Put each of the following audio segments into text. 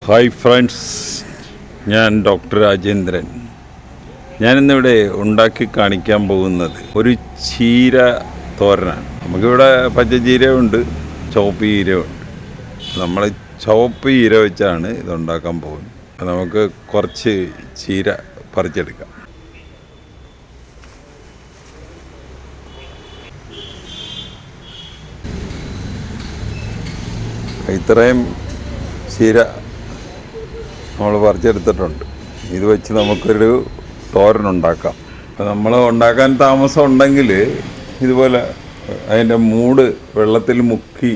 Hi friends, ഞാൻ doctor Rajendran. ഞാനിന്നിവിടെ ഉണ്ടാക്കി കാണിക്കാൻ പോകുന്നത് ഒരു ചീര തോരനാണ്. നമുക്കിവിടെ പച്ചച്ചീരയുണ്ട്, ചുവപ്പ് ചീരയുണ്ട്. നമ്മൾ ചുവപ്പ് ചീര വെച്ചാണ് ഇത് ഉണ്ടാക്കാൻ പോകുന്നത്. നമുക്ക് കുറച്ച് ചീര പറിച്ചെടുക്കാം. ഇത്രയും ചീര നമ്മൾ പറിച്ചെടുത്തിട്ടുണ്ട്. ഇത് വെച്ച് നമുക്കൊരു തോരനുണ്ടാക്കാം. അപ്പോൾ നമ്മൾ ഉണ്ടാക്കാൻ താമസം ഉണ്ടെങ്കിൽ ഇതുപോലെ അതിൻ്റെ മൂട് വെള്ളത്തിൽ മുക്കി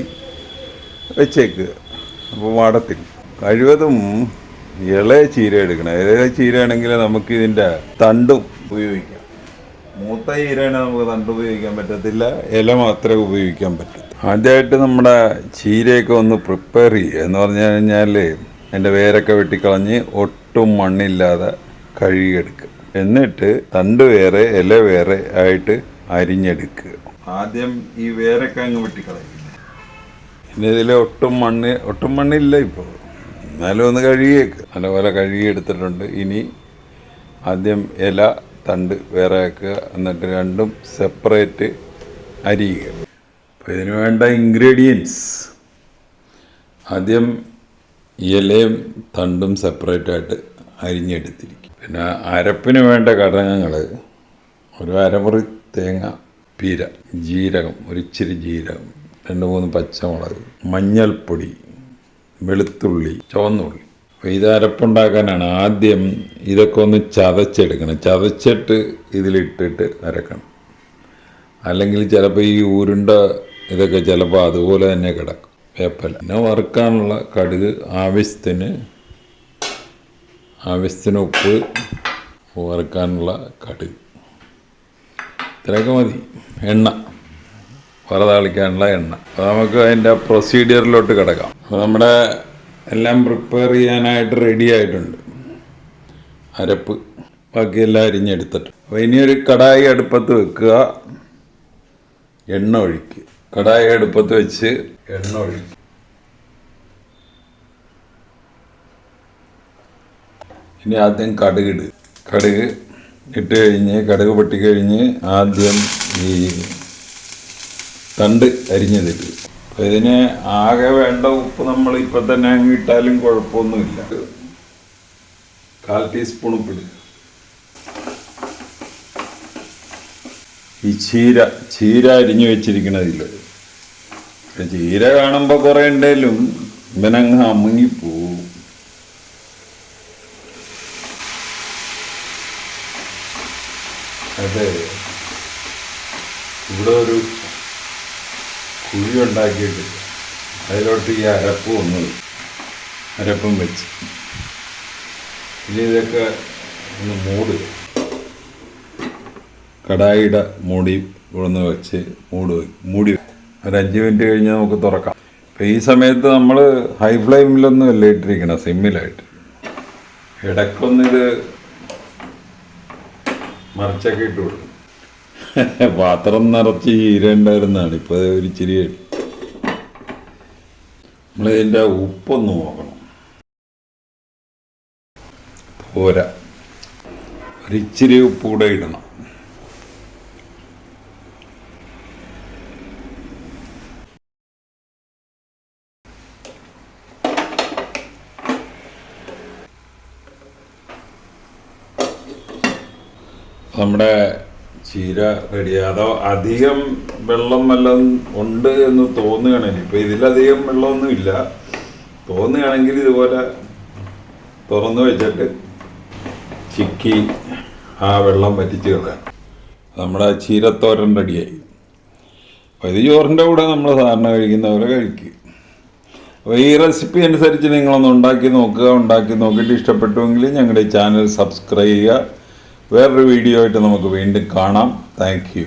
വെച്ചേക്കുക. അപ്പോൾ വാടത്തിൽ കഴിവതും ഇളയ ചീര എടുക്കണം. ഇളയ ചീരയാണെങ്കിൽ നമുക്ക് ഇതിൻ്റെ തണ്ടും ഉപയോഗിക്കാം. മൂത്ത ചീരയാണ് നമുക്ക് തണ്ട് ഉപയോഗിക്കാൻ പറ്റത്തില്ല, ഇല മാത്രമേ ഉപയോഗിക്കാൻ പറ്റൂ. ആദ്യമായിട്ട് നമ്മുടെ ചീരയൊക്കെ ഒന്ന് പ്രിപ്പയർ ചെയ്യുക എന്ന് പറഞ്ഞു കഴിഞ്ഞാൽ അതിൻ്റെ വേരൊക്കെ വെട്ടിക്കളഞ്ഞ് ഒട്ടും മണ്ണില്ലാതെ കഴുകിയെടുക്കുക. എന്നിട്ട് തണ്ട് വേറെ ഇല വേറെ ആയിട്ട് അരിഞ്ഞെടുക്കുക. ആദ്യം ഈ വേരൊക്കെ അങ്ങ് വെട്ടിക്കളയും. പിന്നെ ഇതിൽ ഒട്ടും മണ്ണില്ല ഇപ്പോൾ, എന്നാലും ഒന്ന് കഴുകിയേക്ക്. നല്ലപോലെ കഴുകിയെടുത്തിട്ടുണ്ട്. ഇനി ആദ്യം ഇല തണ്ട് വേറെ ആക്കുക, എന്നിട്ട് രണ്ടും സെപ്പറേറ്റ് അരിയുക. അപ്പോൾ ഇതിന് വേണ്ട ഇൻഗ്രീഡിയൻസ്: ആദ്യം ഇലയും തണ്ടും സെപ്പറേറ്റായിട്ട് അരിഞ്ഞെടുത്തിരിക്കും. പിന്നെ അരപ്പിന് വേണ്ട ഘടകങ്ങൾ: ഒരു അരമുറി തേങ്ങ, പീര, ജീരകം, ഒരിച്ചിരി ജീരകം, 2-3 പച്ചമുളക്, മഞ്ഞൾപ്പൊടി, വെളുത്തുള്ളി, ചുവന്നുള്ളി. അപ്പോൾ ഇത് അരപ്പുണ്ടാക്കാനാണ്. ആദ്യം ഇതൊക്കെ ഒന്ന് ചതച്ചെടുക്കണം. ചതച്ചിട്ട് ഇതിലിട്ടിട്ട് അരക്കണം. അല്ലെങ്കിൽ ചിലപ്പോൾ ഈ ഉരുണ്ട ഇതൊക്കെ ചിലപ്പോൾ അതുപോലെ തന്നെ കിടക്കും. വേപ്പല. പിന്നെ വറുക്കാനുള്ള കടുക്, ആവശ്യത്തിന് ഉപ്പ്, വറുക്കാനുള്ള കടുക്, ഇത്രയൊക്കെ മതി. എണ്ണ, വറതാളിക്കാനുള്ള എണ്ണ. അപ്പോൾ നമുക്ക് അതിൻ്റെ പ്രൊസീഡിയറിലോട്ട് കിടക്കാം. അപ്പോൾ നമ്മുടെ എല്ലാം പ്രിപ്പയർ ചെയ്യാനായിട്ട് റെഡി ആയിട്ടുണ്ട്. അരപ്പ് ബാക്കിയെല്ലാം അരിഞ്ഞെടുത്തിട്ട്. അപ്പോൾ ഇനിയൊരു കടായി അടുപ്പത്ത് വെക്കുക, എണ്ണ ഒഴിക്കുക. കടായി അടുപ്പത്ത് വെച്ച് എണ്ണ ഒഴിക്കുക. ഇനി ആദ്യം കടുക് ഇട്ട് കഴിഞ്ഞ് കടുക് പൊട്ടിക്കഴിഞ്ഞ് ആദ്യം ഈ തണ്ട് അരിഞ്ഞതിട്ട്. അപ്പോൾ ഇതിന് ആകെ വേണ്ട ഉപ്പ് നമ്മൾ ഇപ്പം തന്നെ അങ്ങ് ഇട്ടാലും കുഴപ്പമൊന്നുമില്ല. 1/4 ടീസ്പൂൺ ഉപ്പിടുക. ഈ ചീര അരിഞ്ഞു വെച്ചിരിക്കണതില്ല. ചീര കാണുമ്പോൾ കുറേ ഉണ്ടെങ്കിലും ഇവനങ്ങ് അമുങ്ങിപ്പോവും. അതെ, ഇവിടെ ഒരു കുഴി ഉണ്ടാക്കിയിട്ട് അതിലോട്ട് ഈ അരപ്പും വെച്ച് ഇനി ഇതൊക്കെ ഒന്ന് മൂടുക. കടായിയുടെ മൂടി ഉണന്ന് വെച്ച് മൂടി ഒരു 5 മിനിറ്റ് കഴിഞ്ഞ് നമുക്ക് തുറക്കാം. അപ്പോൾ ഈ സമയത്ത് നമ്മൾ ഹൈ ഫ്ലെയിമിലൊന്നും അല്ല ഇട്ടിരിക്കണം, സിമ്മിലായിട്ട്. ഇടയ്ക്കൊന്നിത് മറിച്ചൊക്കെ ഇട്ട് കൊടുക്കും. പാത്രം നിറച്ച് ചീര ഉണ്ടായിരുന്നതാണ്, ഇപ്പോൾ ഒരു ഇച്ചിരി. നമ്മളിതിൻ്റെ ഉപ്പൊന്ന് നോക്കണം. പോരാ, ഒരിച്ചിരി ഉപ്പ് കൂടെ ഇടണം. നമ്മുടെ ചീര റെഡിയാണ്. അതോ അധികം വെള്ളം വല്ലതും ഉണ്ട് എന്ന് തോന്നുകയാണെങ്കിൽ, ഇപ്പോൾ ഇതിലധികം വെള്ളമൊന്നും ഇല്ല, തോന്നുകയാണെങ്കിൽ ഇതുപോലെ തുറന്ന് വെച്ചിട്ട് ചിക്കി ആ വെള്ളം വറ്റിച്ച് കളയാം. നമ്മുടെ ചീരത്തോരൻ റെഡിയായി. അപ്പോൾ ഇത് ചോറിൻ്റെ കൂടെ നമ്മൾ സാധാരണ കഴിക്കുന്ന പോലെ കഴിക്കുക. അപ്പോൾ ഈ റെസിപ്പി അനുസരിച്ച് നിങ്ങളൊന്ന് ഉണ്ടാക്കി നോക്കുക. ഉണ്ടാക്കി നോക്കിയിട്ട് ഇഷ്ടപ്പെട്ടുവെങ്കിൽ ഞങ്ങളുടെ ചാനൽ സബ്സ്ക്രൈബ് ചെയ്യുക. വേറൊരു വീഡിയോ ആയിട്ട് നമുക്ക് വീണ്ടും കാണാം. Thank you.